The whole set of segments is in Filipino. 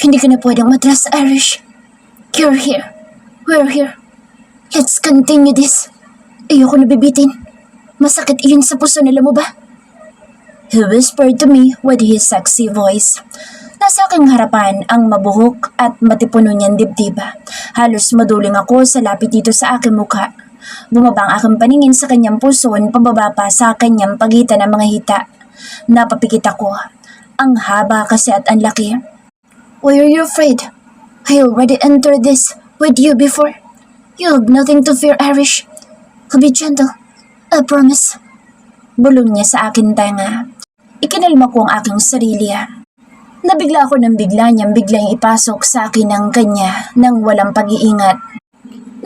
Hindi ka na pwedeng matras, Irish. You're here. We're here. Let's continue this. Ayoko nabibitin. Masakit iyon sa puso, nila mo ba? He whispered to me with his sexy voice. Nasa aking harapan ang mabuhok at matipuno niyang dibdiba. Halos maduling ako sa lapit dito sa aking mukha. Bumaba ang aking paningin sa kanyang puson, pababa pa sa kanyang pagitan ng mga hita. Napapikit ako. Ang haba kasi at ang laki. Why are you afraid? I already entered this with you before. You have nothing to fear, Irish. I'll be gentle. I promise. Bulong niya sa akin tanga. Ikinalma ko ang aking sarili. Nabigla ako nang bigla niyang biglang ipasok sa akin ang kanya nang walang pag-iingat.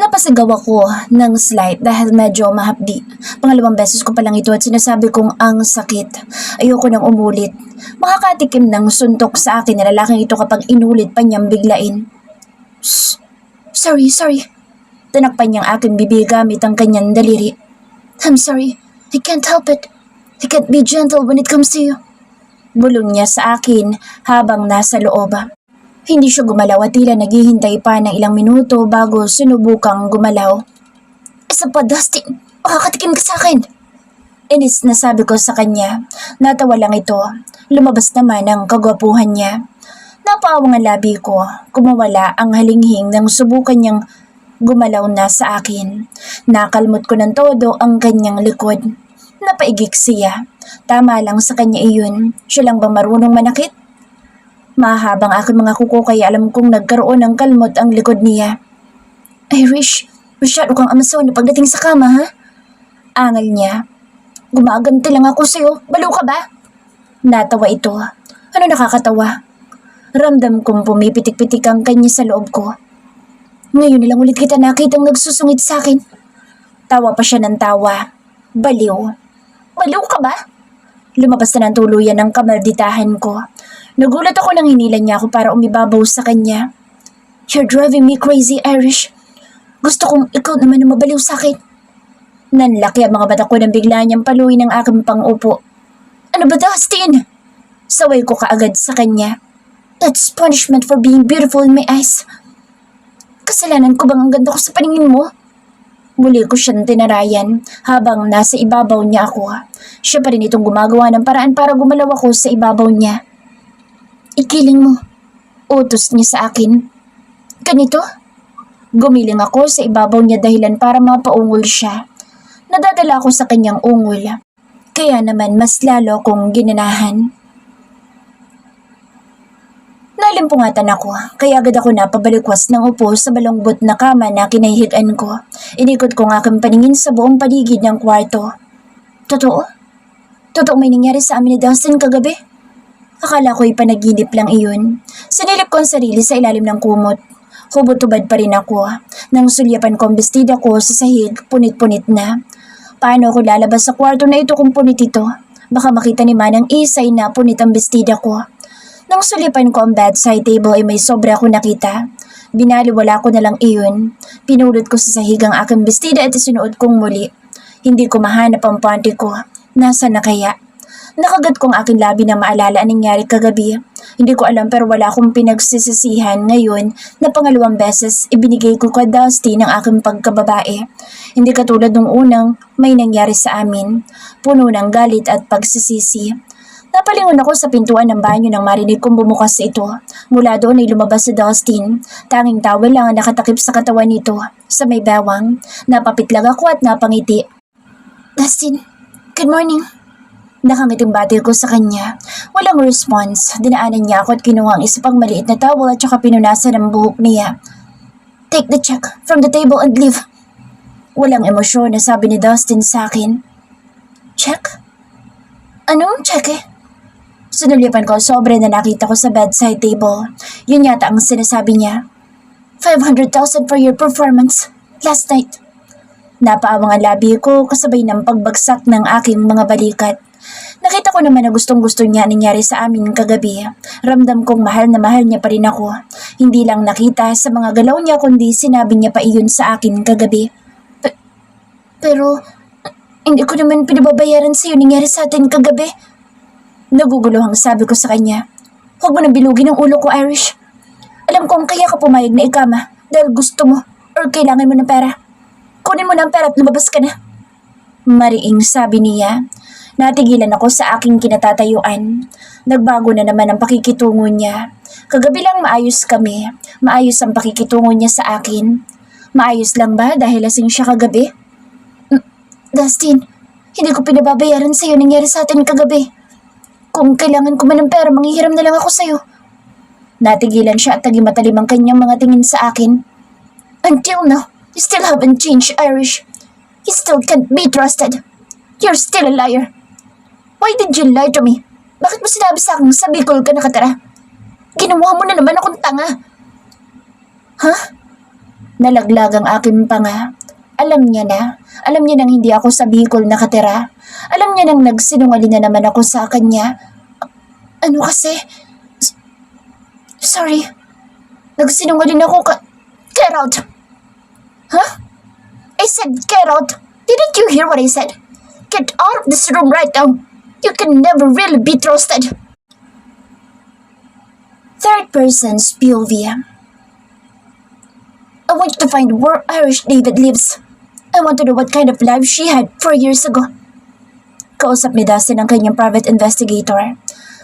Napasigaw ako ng slight dahil medyo mahapdi. Pangalawang beses ko palang ito at sinasabi kong ang sakit. Ayoko nang umulit. Makakatikim ng suntok sa akin na lalaking ito kapag inulit pa niyang biglain. Shh! Sorry. Tinakpan niyang aking bibig gamit ang kanyang daliri. I'm sorry. I can't help it. I can't be gentle when it comes to you. Bulong niya sa akin habang nasa loob. Hindi siya gumalaw at tila naghihintay pa ng ilang minuto bago sinubukang gumalaw. Isa pa, Dustin. Makakatikim ka sa akin. Inis na sabi ko sa kanya. Natawa lang ito. Lumabas naman ang kagwapuhan niya. Napaawang ang labi ko. Kumawala ang halinghing nang subukan niyang gumalaw na sa akin. Nakalmot ko ng todo ang kanyang likod. Napaigik siya. Tama lang sa kanya iyon. Siya lang ba marunong manakit? Mahabang aking mga kuko kaya alam kong nagkaroon ng kalmot ang likod niya. Irish, masyado kang amasaw na pagdating sa kama, ha? Angal niya. Gumaganti lang ako sa'yo. Balo ka ba? Natawa ito. Ano nakakatawa? Ramdam kong pumipitik-pitik ang kanya sa loob ko. Ngayon nilang ulit kita nakitang nagsusungit sa akin. Tawa pa siya ng tawa. Baliw. Baliw ka ba? Lumabas na ng tuluyan ng kamalditahan ko. Nagulat ako nang hinilan niya ako para umibabaw sa kanya. You're driving me crazy, Irish. Gusto kong ikaw naman na mabaliw sa akin. Nanlaki ang mga mata ko nang bigla niyang paluin ang aking pang-upo. Ano ba, Dustin? Saway ko kaagad sa kanya. That's punishment for being beautiful in my eyes. Kasalanan ko bang ang ganda ko sa paningin mo? Muli ko siyang tinarayan habang nasa ibabaw niya ako. Siya pa rin itong gumagawa ng paraan para gumalaw ako sa ibabaw niya. Ikiling mo. Utos niya sa akin. Ganito? Gumiling ako sa ibabaw niya dahilan para mapaungol siya. Nadadala ako sa kanyang ungol. Kaya naman mas lalo kong ginanahan. Nalimpungatan ako, kaya agad ako napabalikwas ng upo sa balongbot na kama na kinahihigan ko. Inikot ko ang aking paningin sa buong paligid ng kwarto. Totoo? Totoo may nangyari sa amin ni Dustin kagabi? Akala ko'y panaginip lang iyon. Sinilip ko ang sarili sa ilalim ng kumot. Hubot-tubad pa rin ako. Nang sulyapan ko ang bestida ko sa sahig, punit-punit na. Paano ako lalabas sa kwarto na ito kung punit ito? Baka makita ni Manang Isay na punit ang bestida ko. Nang sulipan ko ang bedside table ay may sobra ako nakita. Binaliwala ko na lang iyon. Pinulot ko sa sahig ang aking bestida at isinuot kong muli. Hindi ko mahanap ang panty ko. Nasaan na kaya? Nakagat kong aking labi na maalala ang nangyari kagabi. Hindi ko alam pero wala akong pinagsisisihan ngayon na pangalawang beses ibinigay ko kay Dusty ng aking pagkababae. Hindi katulad nung unang may nangyari sa amin. Puno ng galit at pagsisisi. Napalingon ako sa pintuan ng banyo nang marinig kong bumukas ito. Mula doon ay lumabas si Dustin. Tanging towel lang ang nakatakip sa katawan nito. Sa may bewang, napapitlag ako at napangiti. Dustin, good morning. Nakangiting bati ko sa kanya. Walang response. Dinaanan niya ako at kinuha ang isa pang maliit na towel at saka pinunasan ang buhok niya. Take the check from the table and leave. Walang emosyon na sabi ni Dustin sa akin. Check? Anong check eh? Sinulipan ko sobre na nakita ko sa bedside table. Yun yata ang sinasabi niya. 500,000 for your performance last night. Napaawang ang labi ko kasabay ng pagbagsak ng aking mga balikat. Nakita ko naman na gustong-gusto niya nangyari sa amin kagabi. Ramdam kong mahal na mahal niya pa rin ako. Hindi lang nakita sa mga galaw niya kundi sinabi niya pa iyon sa akin kagabi. Pero hindi ko naman pinababayaran sa iyo nangyari sa atin kagabi. Naguguluhang sabi ko sa kanya. Huwag mo na bilugin ang ulo ko, Irish. Alam kong kaya ka pumayag na ikama dahil gusto mo or kailangan mo ng pera. Kunin mo na ang pera at lumabas ka na. Mariing sabi niya. Natigilan ako sa aking kinatatayuan. Nagbago na naman ang pakikitungo niya. Kagabi lang maayos kami. Maayos ang pakikitungo niya sa akin. Maayos lang ba dahil lasing siya kagabi? Dustin, hindi ko pinababayaran sa'yo nangyari sa atin kagabi. Kung kailangan ko man ng pera, manghihiram na lang ako sa'yo. Natigilan siya at naging ang kanyang mga tingin sa akin. Until now, you still haven't changed, Irish. You still can't be trusted. You're still a liar. Why did you lie to me? Bakit mo sinabi sa akin sa Bicol ka nakatira? Ginawa mo na naman akong tanga. Huh? Nalaglag ang aking panga. Alam niya nang hindi ako sa Bicol nakatira. Alam niya nang nagsinungaling na naman ako sa kanya. Ano kasi? Sorry. Nagsinungaling ako Get out! Huh? I said get out! Didn't you hear what I said? Get out of this room right now! You can never really be trusted! Third person's POV. I want you to find where Irish David lives. I want to know what kind of life she had 4 years ago. Kausap ni Dustin ang kanyang private investigator.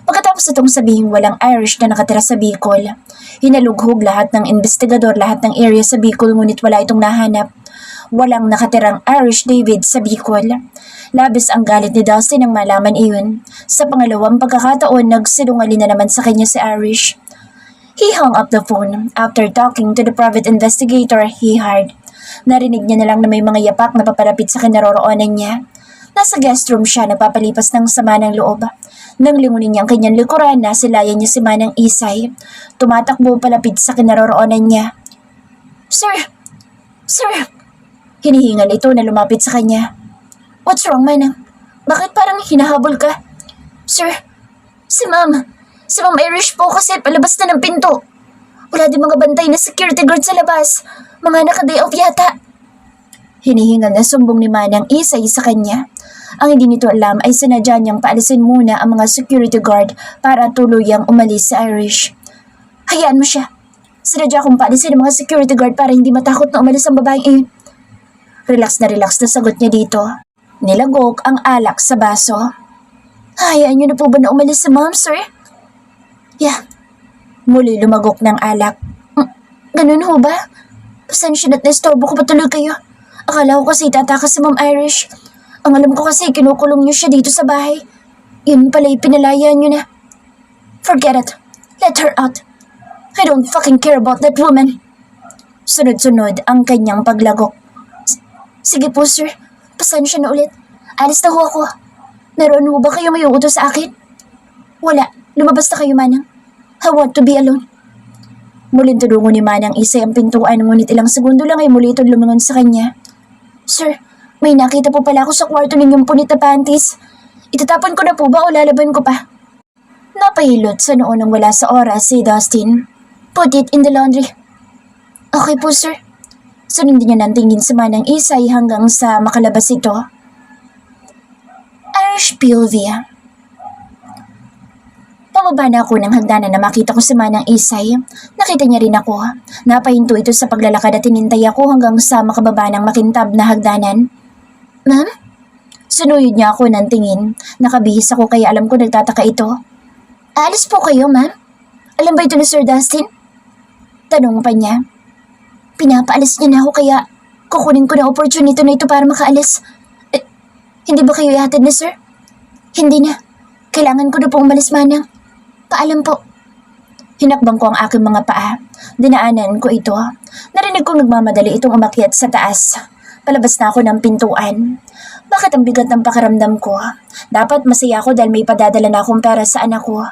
Pagkatapos itong sabihin walang Irish na nakatira sa Bicol, hinalughog lahat ng investigador lahat ng area sa Bicol ngunit wala itong nahanap. Walang nakatirang Irish David sa Bicol. Labis ang galit ni Dustin nang malaman iyon. Sa pangalawang pagkakataon, nagsinungaling na naman sa kanya si Irish. He hung up the phone. After talking to the private investigator he hired, narinig niya na lang na may mga yapak na papalapit sa kinaroroonan niya. Nasa guest room siya, nagpapalipas ng sama ng loob. Nang lingunin niya ang kanyang likuran, nasilayan niya si Manang Isay. Tumatakbo palapit sa kinaroroonan niya. Sir! Sir! Hinihingal ito na lumapit sa kanya. What's wrong, Manang? Bakit parang hinahabol ka? Sir, si Ma'am Irish po kasi palabas na ng pinto. Wala din mga bantay na security guard sa labas. Mga naka-day off yata. Hinihingal na sumbong ni Manang Isay sa kanya. Ang hindi nito alam ay sinadya niyang paalisin muna ang mga security guard para tuluyang umalis si Irish. Hayaan mo siya. Sinadya kong paalisin ang mga security guard para hindi matakot na umalis ang babaeng iyon. Relax na sagot niya dito. Nilagok ang alak sa baso. Hayaan niyo na po ba na umalis si Ma'am, sir? Yeah. Muli lumagok ng alak. Ganun ho ba? Pasensya na't naistorbo ko patuloy kayo. Akala ko kasi tatakas si Ma'am Irish. Ang alam ko kasi kinukulong niyo siya dito sa bahay. Yun pala'y pinalaya niyo na. Forget it. Let her out. I don't fucking care about that woman. Sunod-sunod ang kanyang paglagok. Sige po, sir. Pasensya na ulit. Alis na ho ako. Naroon ho ba kayo may uutos sa akin? Wala. Lumabas na kayo, Manang. I want to be alone. Muling tulungo ni Manang Isay ang pintuan ngunit ilang segundo lang ay muli itong lumingon sa kanya. Sir, may nakita po pala ako sa kwarto ninyong punit na panties. Itatapon ko na po ba o lalaban ko pa? Napahilot sa noon nang wala sa oras si Dustin. Put it in the laundry. Okay po, sir. Sunundin niya ng tingin sa Manang Isay hanggang sa makalabas ito. Irish Pilvia. Pababa na ako ng hagdanan na makita ko si Manang Isay. Nakita niya rin ako. Napahinto ito sa paglalakad at tinintay ako hanggang sa makababa ng makintab na hagdanan. Ma'am? Sunuyod niya ako ng tingin. Nakabihis ako kaya alam ko nagtataka ito. Aalis po kayo, ma'am? Alam ba ito ni Sir Dustin? Tanong pa niya. Pinapaalis niya na ako kaya kukunin ko na opportunity na ito para makaalis. Hindi ba kayo ihatid na, sir? Hindi na. Kailangan ko na pong umalis, Manang. Paalam po. Hinakbang ko ang aking mga paa. Dinaanan ko ito. Narinig kong nagmamadali itong umakyat sa taas. Palabas na ako ng pintuan. Bakit ang bigat ng pakiramdam ko? Dapat masaya ako dahil may padadala na akong pera sa anak ko.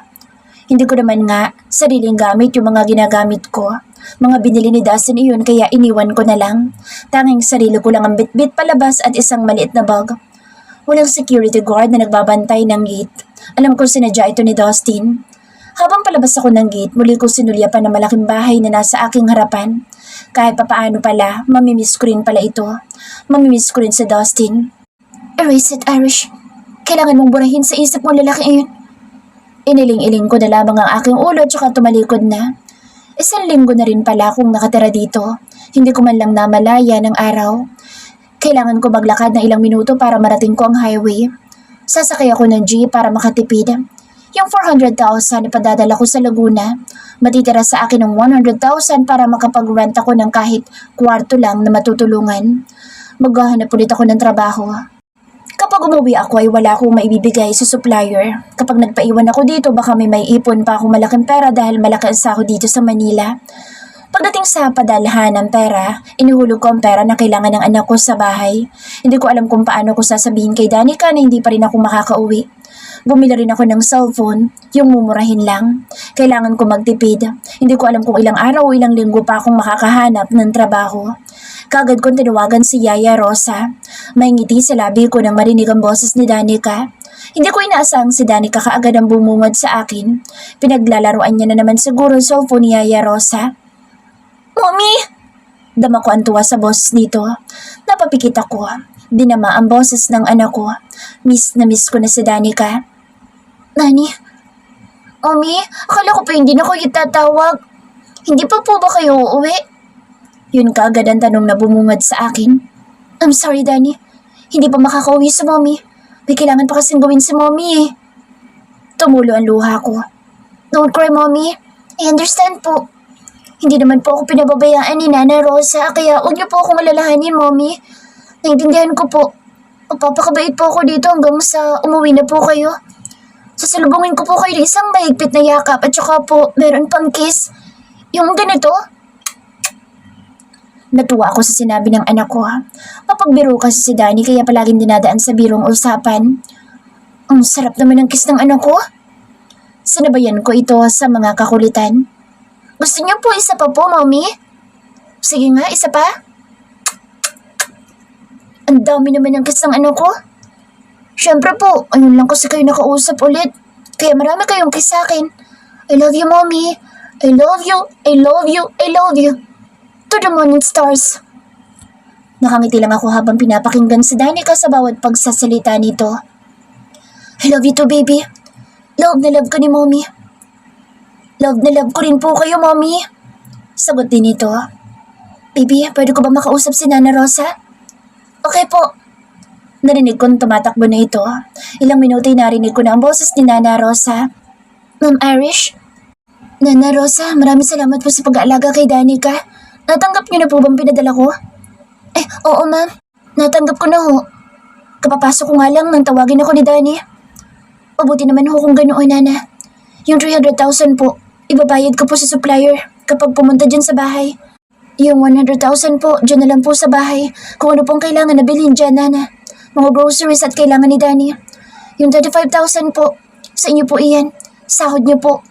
Hindi ko naman nga sariling gamit yung mga ginagamit ko. Mga binili ni Dustin iyon kaya iniwan ko na lang. Tanging sarili ko lang ang bitbit palabas at isang maliit na bag. Walang security guard na nagbabantay ng gate. Alam ko sinadya ito ni Dustin. Habang palabas ako ng gate, muli ko sinulyapan ng malaking bahay na nasa aking harapan. Kahit papaano pala, mamimiss ko rin pala ito. Mamimiss ko rin si Dustin. Erase it, Irish. Kailangan mong burahin sa isip mo lalaki iyon. Iniling-iling ko na lamang ang aking ulo at saka tumalikod na. Isang linggo na rin pala akong nakatira dito. Hindi ko man lang namalaya ng araw. Kailangan ko maglakad ng ilang minuto para marating ko ang highway. Sasakay ako ng jeep para makatipid. Yung 400,000 ipadadala ko sa Laguna. Matitira sa akin ng 100,000 para makapag-rent ako ng kahit kwarto lang na matutulungan. Maghahanap ulit ako ng trabaho. Kapag umuwi ako ay wala akong maibibigay sa supplier. Kapag nagpaiwan ako dito baka may ipon pa akong malaking pera dahil malaki ang sahod dito sa Manila. Pagdating sa padalhan ng pera, inuhulog ko ang pera na kailangan ng anak ko sa bahay. Hindi ko alam kung paano ko sasabihin kay Danica na hindi pa rin ako makakauwi. Bumili rin ako ng cellphone, yung mumurahin lang. Kailangan ko magtipid. Hindi ko alam kung ilang araw o ilang linggo pa akong makakahanap ng trabaho. Kagad kong tinawagan si Yaya Rosa. May ngiti sa labi ko nang marinig ang boses ni Danica. Hindi ko inaasang si Danica kaagad ang bumungad sa akin. Pinaglalaruan niya na naman siguro ang cellphone ni Yaya Rosa. Mommy! Dama ko ang tuwa sa boses nito. Napapikit ako. Dinama ang boses ng anak ko. Miss na miss ko na si Danica. Nani? Mommy, akala ko pa hindi na kayo tatawag. Hindi pa po ba kayo uuwi? Yun kaagad ang tanong na bumungad sa akin. I'm sorry, Danny. Hindi pa makakauwi sa mommy. May kailangan pa kasing gawin sa mommy eh. Tumulo ang luha ko. Don't cry, mommy. I understand po. Hindi naman po ako pinababayaan ni Nana Rosa, kaya huwag niyo po akong alalahanin, mommy. Naintindihan ko po. Magpapakabait po ako dito hanggang sa umuwi na po kayo. Sasalubungin ko po kayo ng isang mahigpit na yakap at saka po meron pang kiss. Yung ganito. Natuwa ako sa sinabi ng anak ko. Mapagbiro kasi si Danny kaya palaging dinadaan sa birong usapan. Ang sarap naman ng kiss ng anak ko. Sinabayan ko ito sa mga kakulitan. Gusto niyo po isa pa po, mommy? Sige nga, isa pa. Ang dami naman ng kiss ng anak ko. Siyempre po, ayun lang kasi kayo nakausap ulit. Kaya marami kayong kiss sa akin. I love you, mommy. I love you, I love you, I love you. To the moon and stars. Nakangiti lang ako habang pinapakinggan si Danica sa bawat pagsasalita nito. I love you too, baby. Love na love ko ni mommy. Love na love ko rin po kayo, mommy. Sagot din ito. Baby, pwede ko ba makausap si Nana Rosa? Okay po. Narinig kong tumatakbo na ito. Ilang minuto ay narinig ko na ang boses ni Nana Rosa. Ma'am Irish? Nana Rosa, maraming salamat po sa pag-aalaga kay Danica. Natanggap niyo na po bang pinadala ko? Oo ma'am. Natanggap ko na ho. Kapapasok ko nga lang nang tawagin ako ni Danny. Mabuti naman ho kung ganoon, Nana. Yung 300,000 po, ibabayad ko po sa supplier kapag pumunta dyan sa bahay. Yung 100,000 po, dyan na lang po sa bahay. Kung ano pong kailangan na bilhin dyan, Nana. Mga groceries at kailangan ni Danny. Yung 35,000 po, sa inyo po iyan. Sahod niyo po.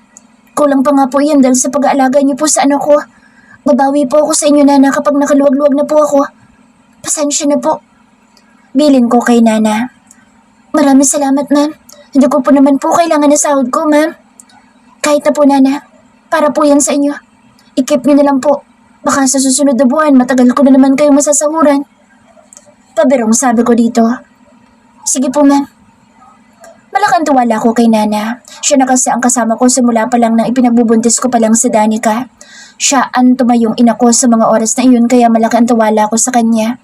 Kulang pa nga po iyan dahil sa pag-aalaga niyo po sa anak ko. Babawi po ako sa inyo, Nana, kapag nakaluwag-luwag na po ako. Pasensya na po. Bilin ko kay Nana. Maraming salamat, ma'am. Hindi ko po naman po kailangan na sahod ko, ma'am. Kahit na po, Nana. Para po yan sa inyo. I-keep niyo na lang po. Baka sa susunod na buwan, matagal ko na naman kayong masasahuran. Pabirong sabi ko dito. Sige po, ma'am. Malakang tuwala ko kay Nana. Siya na kasi ang kasama ko simula pa lang nang ipinagbubuntis ko pa lang sa Danica. Siya ang tumayong ina ko sa mga oras na iyon kaya malaki ang tiwala ko sa kanya.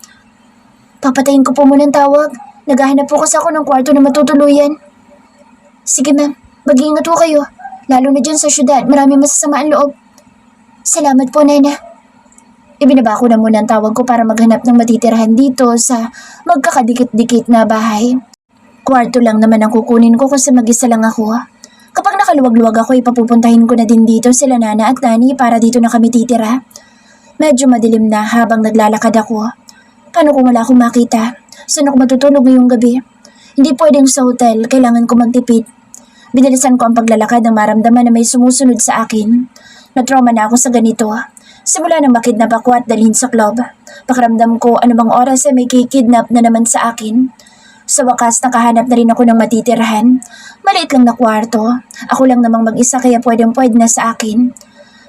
Papatayin ko po muna ng tawag. Naghahanap po kasi ako ng kwarto na matutuluyan. Sige ma'am, mag-iingat po kayo. Lalo na dyan sa syudad, maraming masasama ang loob. Salamat po, Nana. Ibinaba ko na muna ang tawag ko para maghanap ng matitirahan dito sa magkakadikit-dikit na bahay. Kwarto lang naman ang kukunin ko kasi mag-isa lang ako. Kapag nakaluwag-luwag ako, ipapupuntahin ko na din dito sila Nana at Nani para dito na kami titira. Medyo madilim na habang naglalakad ako. Paano kung wala akong makita? Saan ako matutulog ngayong gabi? Hindi pwedeng sa hotel, kailangan ko magtipid. Binalisan ko ang paglalakad nang maramdaman na may sumusunod sa akin. Na-trauma na ako sa ganito. Simula nang makidnap ako at dalhin sa club. Pakiramdam ko anumang oras ay may kikidnap na naman sa akin. Sa wakas, nakahanap na rin ako ng matitirahan. Maliit lang na kwarto. Ako lang namang mag-isa kaya pwedeng-pwede na sa akin.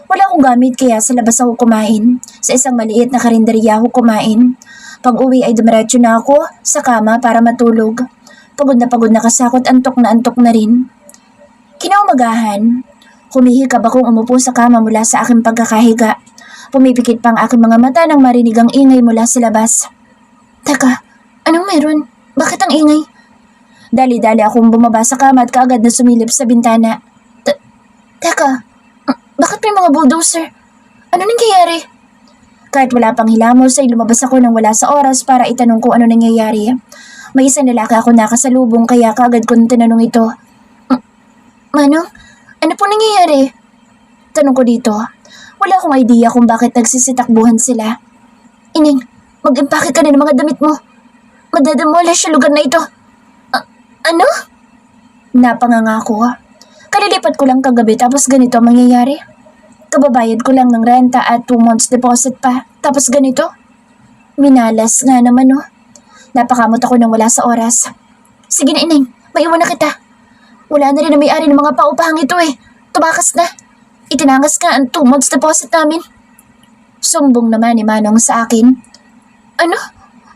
Wala akong gamit kaya sa labas ako kumain. Sa isang maliit na karinderya ako kumain. Pag-uwi ay dumiretso na ako sa kama para matulog. Pagod na kasi ako at antok na rin. Kinaumagahan, Humihikab akong umupo sa kama mula sa aking pagkakahiga. Pumipikit pa ang aking mga mata nang marinig ang ingay mula sa labas. Teka, anong meron? Bakit ang ingay? Dali-dali akong bumaba sa kama at kaagad na sumilip sa bintana. Teka, bakit may mga bulldozer? Ano nangyayari? Kahit wala pang hilamos ay lumabas ako nang wala sa oras para itanong kung ano nangyayari. May isang lalaki ako nakasalubong kaya kaagad kong tinanong ito. Manong, ano po nangyayari? Tanong ko dito. Wala akong idea kung bakit nagsisitakbuhan sila. Ining, mag-impake ka na ng mga damit mo. Madademolish sa lugar na ito. Ano? Napangangako. Kalilipat ko lang kagabi tapos ganito ang mangyayari. Kababayad ko lang ng renta at 2 months deposit pa. Tapos ganito? Minalas nga naman oh. Napakamot ako nang wala sa oras. Sige na Ineng, maiwan na kita. Wala na rin ang may-ari ng mga paupahang ito eh. Tumakas na. Itinangas ka ang 2 months deposit namin. Sumbong naman ni Manong sa akin. Ano?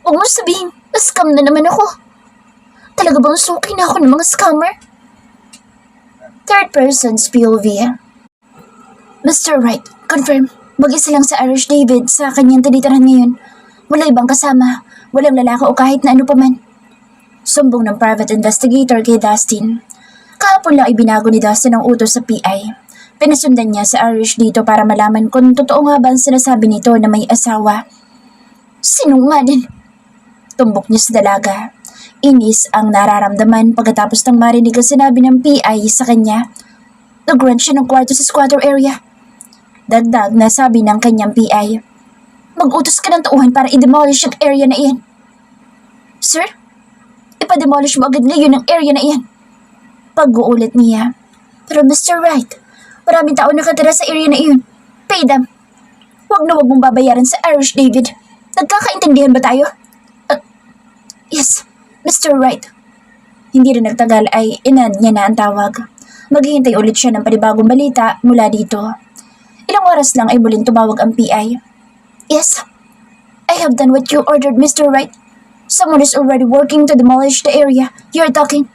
Huwag mo sabihin, na-scam na naman ako. Talaga bang suki na ako ng mga scammer? Third person's POV. Mr. Wright, confirm. Mag-isa lang sa Irish David sa kanyang tinitirahan ngayon. Wala ibang kasama. Walang lalaki o kahit na ano pa man. Sumbong ng private investigator kay Dustin. Kahapon lang ibinago ni Dustin ang utos sa PI. Pinasundan niya sa Irish dito para malaman kung totoo nga ba ang sinasabi nito na may asawa. Sinungaling. Tumbok niya sa dalaga. Inis ang nararamdaman pagkatapos ng marinig ang sinabi ng PI sa kanya. Nag-rent siya ng kwarto sa squatter area. Dagdag na sabi ng kanyang PI. Mag-utos ka ng tauhan para i-demolish ang area na iyan. Sir, ipa-demolish mo agad ngayon ang area na iyan. Pag-uulit niya. Pero Mr. Wright, maraming tao nakatira sa area na iyon. Pay them. Huwag na huwag mong babayaran sa Irish David. Nagkakaintindihan ba tayo? Yes, Mr. Wright. Hindi rin nagtagal ay inan niya na ang tawag. Maghihintay ulit siya ng panibagong balita mula dito. Ilang oras lang ay muling tumawag ang PI. Yes, I have done what you ordered, Mr. Wright. Someone is already working to demolish the area you're talking.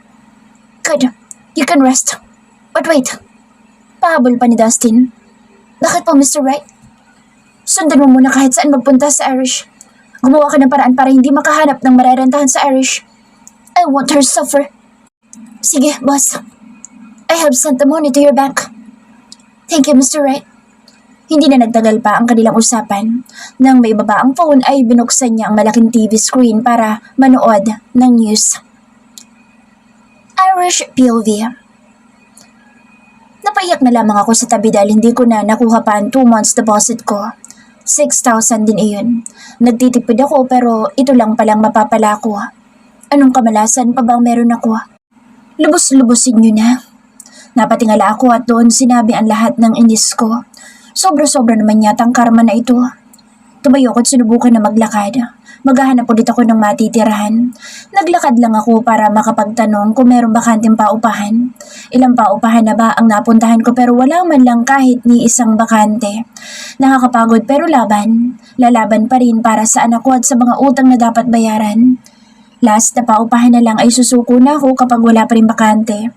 Good, you can rest. But wait, pahabol pa ni Dustin. Bakit po, Mr. Wright? Sundan mo muna kahit saan magpunta sa Irish. Gumawa ka ng paraan para hindi makahanap ng marerentahan sa Irish. I want her to suffer. Sige, boss. I have sent the money to your bank. Thank you, Mr. Wright. Hindi na nagtagal pa ang kanilang usapan. Nang may baba ang phone ay binuksan niya ang malaking TV screen para manood ng news. Irish POV. Napaiyak na lamang ako sa tabi dahil hindi ko na nakuha pa ang 2 months deposit ko. 6,000 din iyon. Nagtitipid ako pero ito lang palang mapapala ko. Anong kamalasan pa bang meron ako? Lubos-lubosin niyo na. Napatingala ako at doon sinabi ang lahat ng inis ko. Sobra-sobra naman yata ang karma na ito. Tumayo ko at sinubukan na maglakad. Maghahanap ulit ako ng matitirahan. Naglakad lang ako para makapagtanong kung meron bakanteng paupahan. Ilang paupahan na ba ang napuntahan ko pero wala man lang kahit ni isang bakante. Nakakapagod pero laban. Lalaban pa rin para sa anak ko at sa mga utang na dapat bayaran. Last na paupahan na lang ay susuko na ako kapag wala pa rin bakante.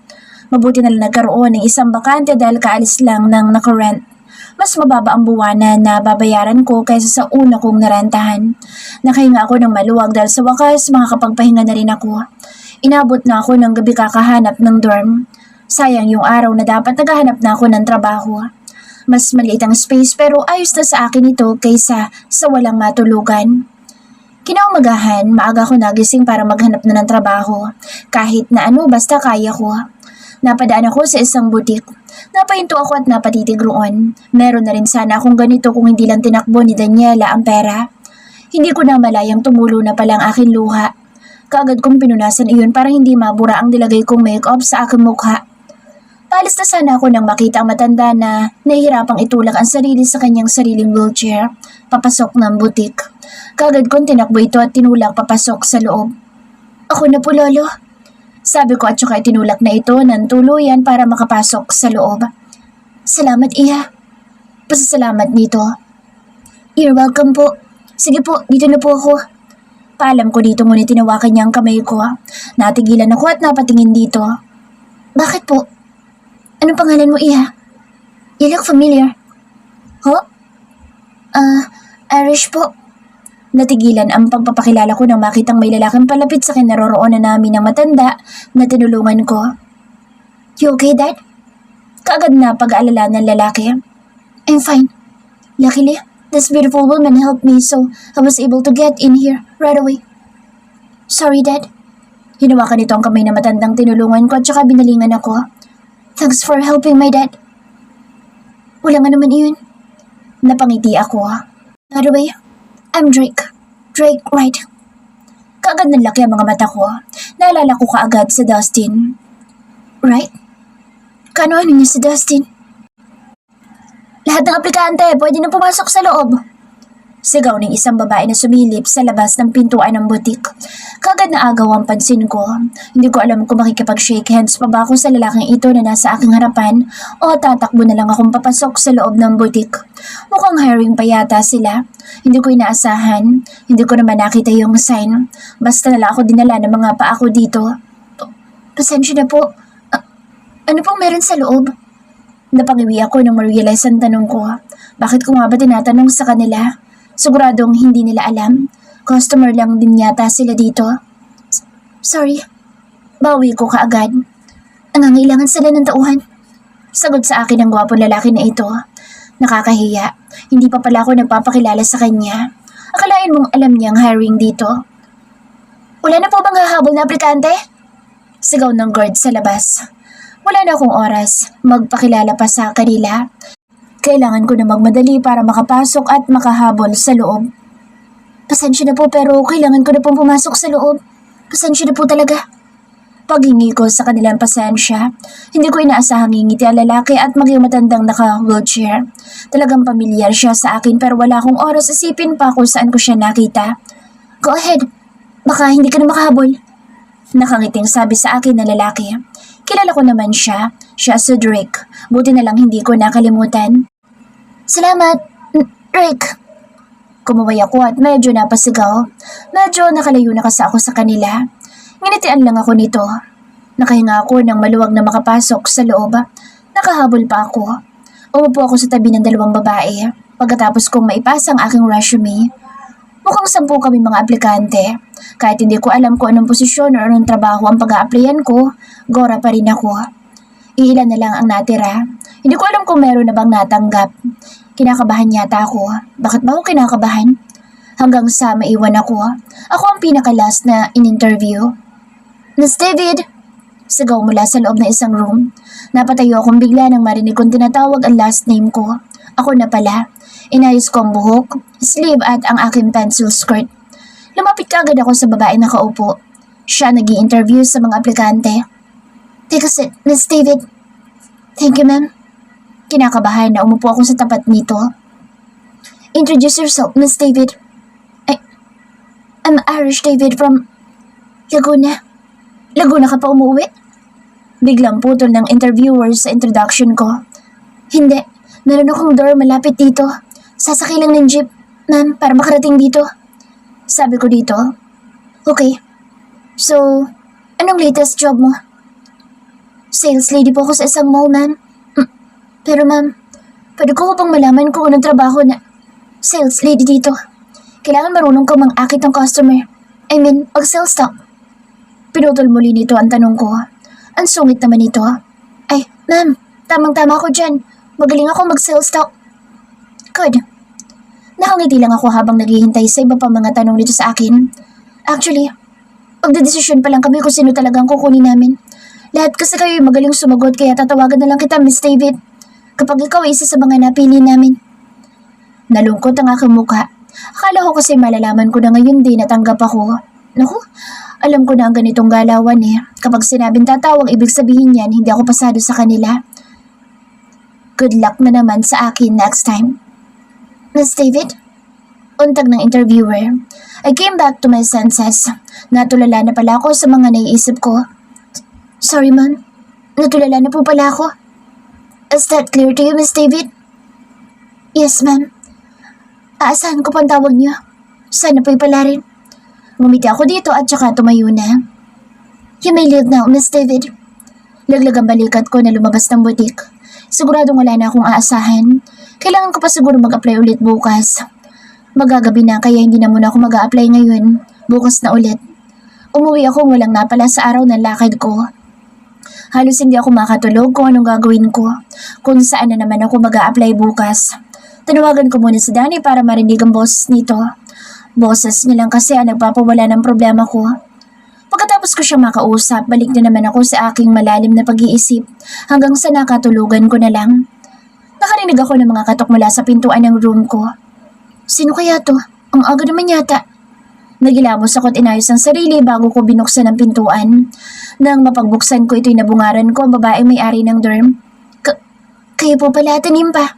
Mabuti na lang nagkaroon ng isang bakante dahil kaalis lang ng nakarent. Mas mababa ang buwanan na babayaran ko kaysa sa una kong narentahan. Nakahinga ako ng maluwag dahil sa wakas makakapagpahinga na rin ako. Inabot na ako ng gabi kakahanap ng dorm. Sayang yung araw na dapat naghahanap na ako ng trabaho. Mas maliit ang space pero ayos na sa akin ito kaysa sa walang matulugan. Kinaumagahan, maaga ako nagising para maghanap na ng trabaho. Kahit na ano basta kaya ko. Napadaan ako sa isang butik. Napahinto ako at napatitig roon. Meron na rin sana akong ganito kung hindi lang tinakbo ni Daniela ang pera. Hindi ko na malayang tumulo na palang aking luha. Kaagad kong pinunasan iyon para hindi mabura ang nilagay kong make-up sa aking mukha. Paalis na sana ako nang makita ang matanda na nahihirapang itulak ang sarili sa kanyang sariling wheelchair. Papasok ng butik. Kaagad kong tinakbo ito at tinulak papasok sa loob. Ako na po, Lolo. Sabi ko at saka itinulak na ito ng tuluyan para makapasok sa loob. Salamat, Iha. Pasasalamat nito. You're welcome po. Sige po, dito na po ako. Paalam ko dito ngunit tinawakan niya ang kamay ko. Natigilan ako at napatingin dito. Bakit po? Anong pangalan mo, Iha? You look familiar. Ho? Irish po. Natigilan ang pagpapakilala ko nang makitang may lalaking palapit sa kinaroroonan namin ng matanda na tinulungan ko. You okay, Dad? Kaagad na pag-aalala ng lalaki. I'm fine. Luckily, this beautiful woman helped me so I was able to get in here right away. Sorry, Dad. Hinawakan nito ang kamay na matandang tinulungan ko at saka binalingan ako. Thanks for helping my dad. Wala nga naman iyon. Napangiti ako. By the way, I'm Drake. Drake Wright. Kaagad nanlaki ang mga mata ko. Naalala ko kaagad sa Dustin. Right? Kano niya si Dustin? Lahat ng aplikante pwede na pumasok sa loob. Sigaw ng isang babae na sumilip sa labas ng pintuan ng butik. Kagad na agaw ang pansin ko. Hindi ko alam kung makikipag-shake hands pa ba ako sa lalaking ito na nasa aking harapan o tatakbo na lang akong papasok sa loob ng butik. Mukhang hiring pa yata sila. Hindi ko inaasahan. Hindi ko naman nakita yung sign. Basta nala ako dinala ng mga paa ko dito. Pasensya na po. Ano pong meron sa loob? Napangiwi ako nang ma-realize ang tanong ko. Bakit ko nga ba tinatanong sa kanila? Siguradong hindi nila alam. Customer lang din yata sila dito. Sorry. Bawi ko kaagad. Nangangailangan sila ng tauhan. Sagot sa akin ang gwapong lalaki na ito. Nakakahiya. Hindi pa pala ako nagpapakilala sa kanya. Akalain mong alam niyang hiring dito. Wala na po bang hahabol na aplikante? Sigaw ng guard sa labas. Wala na akong oras. Magpakilala pa sa kanila. Kailangan ko na magmadali para makapasok at makahabol sa loob. Pasensya na po pero kailangan ko na pong pumasok sa loob. Pasensya na po talaga. Paghingi ko sa kanilang pasensya, hindi ko inaasahang ngingiti ang lalaki at maging matandang naka-wheelchair. Talagang pamilyar siya sa akin pero wala akong oras isipin pa kung saan ko siya nakita. Go ahead, baka hindi ka na makahabol. Nakangiting sabi sa akin ng lalaki. Kilala ko naman siya si Drake. Buti na lang hindi ko nakalimutan. Salamat, Drake. Kumaway ako at medyo napasigaw. Medyo nakalayo na kasi ako sa kanila. Nginitian lang ako nito. Nakahinga ako nang maluwag na makapasok sa loob. Nakahabol pa ako. Umupo ako sa tabi ng dalawang babae. Pagkatapos kong maipasa ang aking resume, mukhang 10 kami mga aplikante. Kahit hindi ko alam kung anong posisyon o anong trabaho ang pag-a-applyan ko, gora pa rin ako. Iilan na lang ang natira. Hindi ko alam kung meron na bang natanggap. Kinakabahan yata ako. Bakit ba ako kinakabahan? Hanggang sa maiwan ako. Ako ang pinaka-last na in-interview. Miss David! Sigaw mula sa loob ng isang room. Napatayo akong bigla nang marinig kong tinatawag ang last name ko. Ako na pala. Inayos ko ang buhok, sleeve at ang aking pencil skirt. Lumapit kaagad ako sa babae na nakaupo. Siya nag-i-interview sa mga aplikante. Take a seat, Miss David. Thank you, ma'am. Kinakabahan na umupo ako sa tapat nito. Introduce yourself, Miss David. I'm Irish David from Laguna. Laguna ka pa umuwi? Biglang putol ng interviewer sa introduction ko. Hindi, meron akong door malapit dito. Sasakay lang ng jeep, ma'am, para makarating dito. Sabi ko dito. Okay. So, anong latest job mo? Sales lady po ako sa isang mall, ma'am. Pero ma'am, pwede ko bang malaman kung anong trabaho na sales lady dito? Kailangan marunong kang mang-akit ng customer. I mean, mag-sell stock. Pinutol muli nito ang tanong ko. Ang sungit naman ito. Ay, ma'am, tamang-tama ako dyan. Magaling ako mag-sell stock. Good. Nakangiti lang ako habang naghihintay sa iba pa mga tanong nito sa akin. Actually, magdedesisyon pa lang kami kung sino talagang kukunin namin. Lahat kasi kayo magaling sumagot kaya tatawagan na lang kita, Miss David. Kapag ikaw ay isa sa mga napili namin. Nalungkot ang aking mukha. Akala ko kasi malalaman ko na ngayon din natanggap ako. Naku, alam ko na ang ganitong galawan eh. Kapag sinabing tatawag, ibig sabihin yan, hindi ako pasado sa kanila. Good luck na naman sa akin next time. Miss David? Untag ng interviewer. I came back to my senses. Natulala na pala ako sa mga naiisip ko. Sorry, ma'am. Natulala na po pala ako. Is that clear to you, Miss David? Yes, ma'am. Aasahan ko pang tawag niyo. Sana po'y pala rin. Ngumiti ako dito at saka tumayo na. You may leave now, Miss David. Laglag ang balikat ko na lumabas ng butik. Siguradong wala na akong aasahan. Kailangan ko pa siguro mag-apply ulit bukas. Magagabi na kaya hindi na muna ako mag-a-apply ngayon. Bukas na ulit. Umuwi ako walang napala sa araw ng lakad ko. Halos hindi ako makatulog kung anong gagawin ko. Kung saan na naman ako mag-a-apply bukas. Tanawagan ko muna si Danny para marinig ang boses nito. Boses niya lang kasi ang nagpapawala ng problema ko. Pagkatapos ko siyang makausap, balik na naman ako sa aking malalim na pag-iisip hanggang sa nakatulugan ko na lang. Nakarinig ako ng mga katok mula sa pintuan ng room ko. Sino kaya to? Ang aga naman yata. Nagilamos ako at inayos ang sarili bago ko binuksan ang pintuan. Nang mapagbuksan ko ito'y nabungaran ko ang babaeng may-ari ng dorm. Kayo po pala, Tanimpa.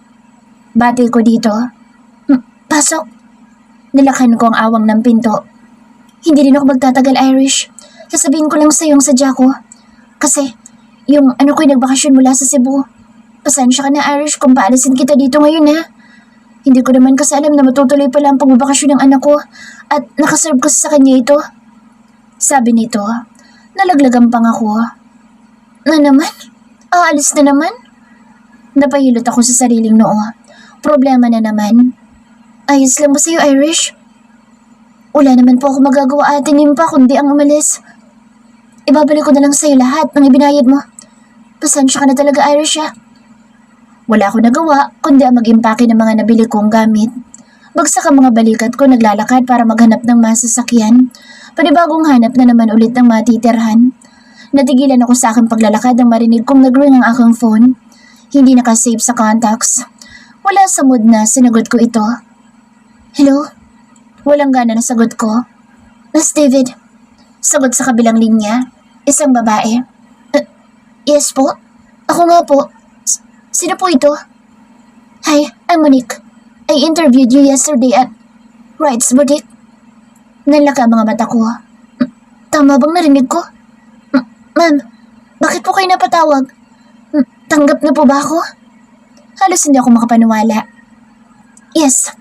Bati ko dito. Pasok. Nilakhan ko ang awang ng pinto. Hindi rin ako magtatagal, Irish. Sasabihin ko lang sa iyong sadya ko. Kasi, yung ko'y nagbakasyon mula sa Cebu. Pasensya ka na, Irish, kung paalisin kita dito ngayon, ha? Hindi ko naman kasi alam na matutuloy pala ang pagbabakasyon ng anak ko at nakaserve kasi sa kanya ito. Sabi nito, nalaglagan pang ako. Na naman? Aalis na naman? Napahilot ako sa sariling noo. Problema na naman. Ayos lang ba sa'yo, Irish? Wala naman po ako magagawa atin pa kundi ang umalis. Ibabalik ko na lang sa'yo lahat ng ibinayad mo. Pasensya ka na talaga, Irish, ha? Wala ko nagawa kundi ang mag-impake ng mga nabili kong gamit. Bagsak ang mga balikat ko naglalakad para maghanap ng masasakyan. Panibagong hanap na naman ulit ng matitirhan. Natigilan ako sa aking paglalakad nang marinig kong nag-ring ang aking phone. Hindi nakasave sa contacts. Wala sa mood na sinagot ko ito. Hello? Walang gana na sagot ko. Miss David. Sagot sa kabilang linya. Isang babae. Yes po? Ako nga po. Sino po ito? Hi, I'm Monique. I interviewed you yesterday at Wright's Boutique. Nalaka ang mga mata ko. Tama bang narinig ko? Ma'am, bakit po kayo napatawag? Tanggap na po ba ako? Halos hindi ako makapaniwala. Yes.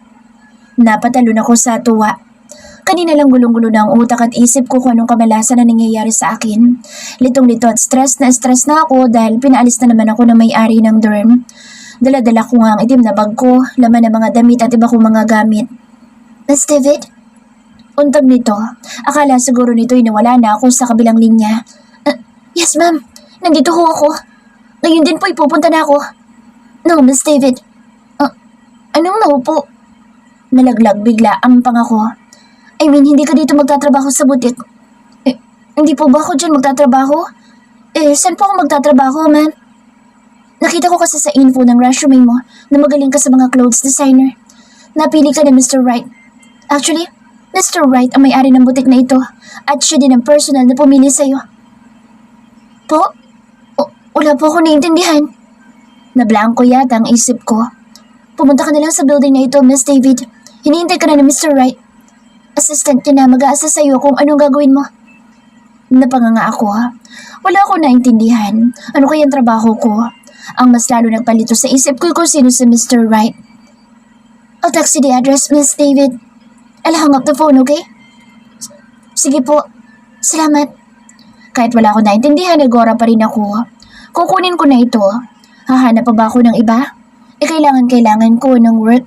Napatalon ako sa tuwa. Kanina lang gulong-gulo na ang utak at isip ko kung anong kamalasan na nangyayari sa akin. Litong-lito at stress na ako dahil pinaalis na naman ako ng may-ari ng dorm. Dala-dala ko nga ang itim na bag ko, laman ng mga damit at iba kong mga gamit. Miss David? Untag nito, akala siguro nito'y nawala na ako sa kabilang linya. Yes ma'am, nandito ho ako. Ngayon din po ipupunta na ako. No, Miss David. Anong no po? Nalaglag bigla ang pangako. I mean, hindi ka dito magtatrabaho sa butik. Hindi po ba ako dyan magtatrabaho? Saan po ako magtatrabaho, ma'am? Nakita ko kasi sa info ng resume mo na magaling ka sa mga clothes designer. Napili ka ni Mr. Wright. Actually, Mr. Wright ang may-ari ng butik na ito at siya din ang personal na pumili sa'yo. Po? Wala po ako naiintindihan. Nablangko yata ang isip ko. Pumunta ka na lang sa building na ito, Miss David. Hinihintay ka na ni Mr. Wright. Assistant niya na mag-a-assist sa'yo kung anong gagawin mo. Napanganga ako. Wala akong naintindihan. Ano kayang trabaho ko? Ang mas lalo nagpalito sa isip ko kung sino si Mr. Wright. I'll text you the address, Miss David. I'll hang up the phone, okay? Sige po. Salamat. Kahit wala akong naintindihan, nagora pa rin ako. Kukunin ko na ito. Hahanap pa ba ako ng iba? Kailangan ko ng work.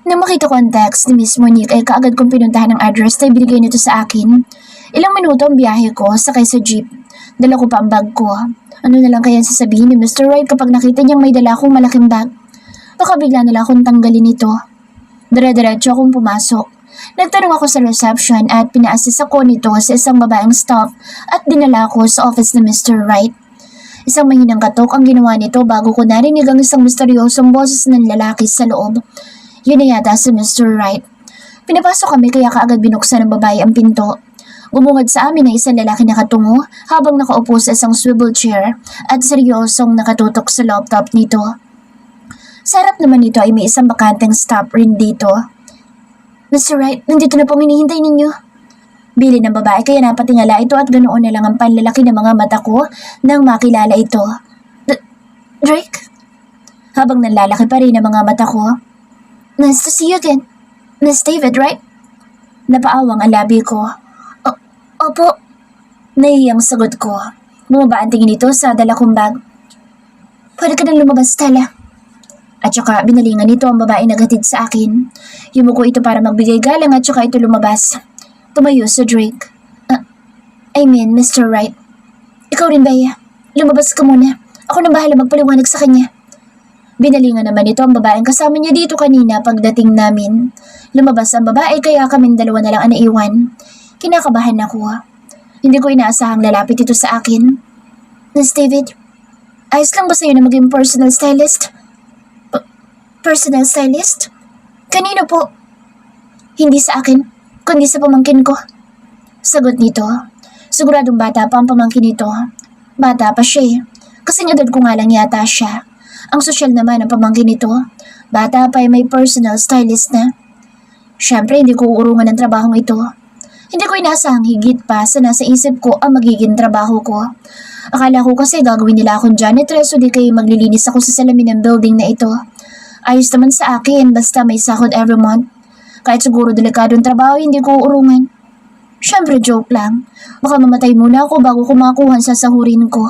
Nang makita ko ang text ni Miss Monique ay kaagad kong pinuntahan ang address na ibinigay nito sa akin. Ilang minuto ang biyahe ko sakay sa jeep. Dala ko pa ang bag ko. Ano na lang kaya sasabihin ni Mr. Wright kapag nakita niyang may dala akong malaking bag? Baka bigla na lang akong tanggalin ito. Dire-diretso akong pumasok. Nagtanong ako sa reception at pina-assist ako nito sa isang babaeng staff at dinala ako sa office ni Mr. Wright. Isang mahinang katok ang ginawa nito bago ko narinig ang isang misteryosong boses ng lalaki sa loob. Yun na yata si Mr. Wright. Pinapasok kami kaya kaagad binuksan ng babae ang pinto. Bumungad sa amin ang isang lalaki nakatungo habang nakaupo sa isang swivel chair at seryosong nakatutok sa laptop nito. Sa harap naman nito ay may isang bakanteng stop rin dito. Mr. Wright, nandito na pong hinihintay ninyo. Bili ng babae kaya napatingala ito at ganoon na lang ang panlalaki ng mga mata ko nang makilala ito. Drake? Habang nalalaki pa rin ang mga mata ko. Nice to see you again. Miss David, right? Napaawang ang labi ko. Opo. Naiyang sagot ko. Bumaba ang tingin nito sa dala kong bag. Pwede ka nang lumabas, Stella. At saka binalingan nito ang babae na gatid sa akin. Yumuko ito para magbigay galang at saka ito lumabas. Tumayo sa Drake. Mr. Wright. Ikaw rin, Bea. Lumabas ka muna. Ako na bahala magpaliwanag sa kanya. Binalingan naman ito ang babaeng kasama niya dito kanina pagdating namin. Lumabas ang babae kaya kaming dalawa na lang ang naiwan. Kinakabahan ako. Hindi ko inaasahang lalapit ito sa akin. Miss David, ayos lang ba sa'yo na maging personal stylist? Personal stylist? Kanino po? Hindi sa akin, kundi sa pamangkin ko. Sagot nito. Siguradong bata pa ang pamangkin nito. Bata pa siya eh. Kasing edad ko nga lang yata siya. Ang sosyal naman ang pamangkin nito. Bata pa ay may personal stylist na. Siyempre hindi ko uurungan ng trabahong ito. Hindi ko inasahang higit pa sa nasa isip ko ang magiging trabaho ko. Akala ko kasi gagawin nila akong janitress o di kayo maglilinis ako sa salamin ng building na ito. Ayos naman sa akin basta may sahod every month. Kahit siguro delikadong trabaho hindi ko uurungan. Siyempre joke lang. Baka mamatay muna ako bago ko makakuha sa sahurin ko.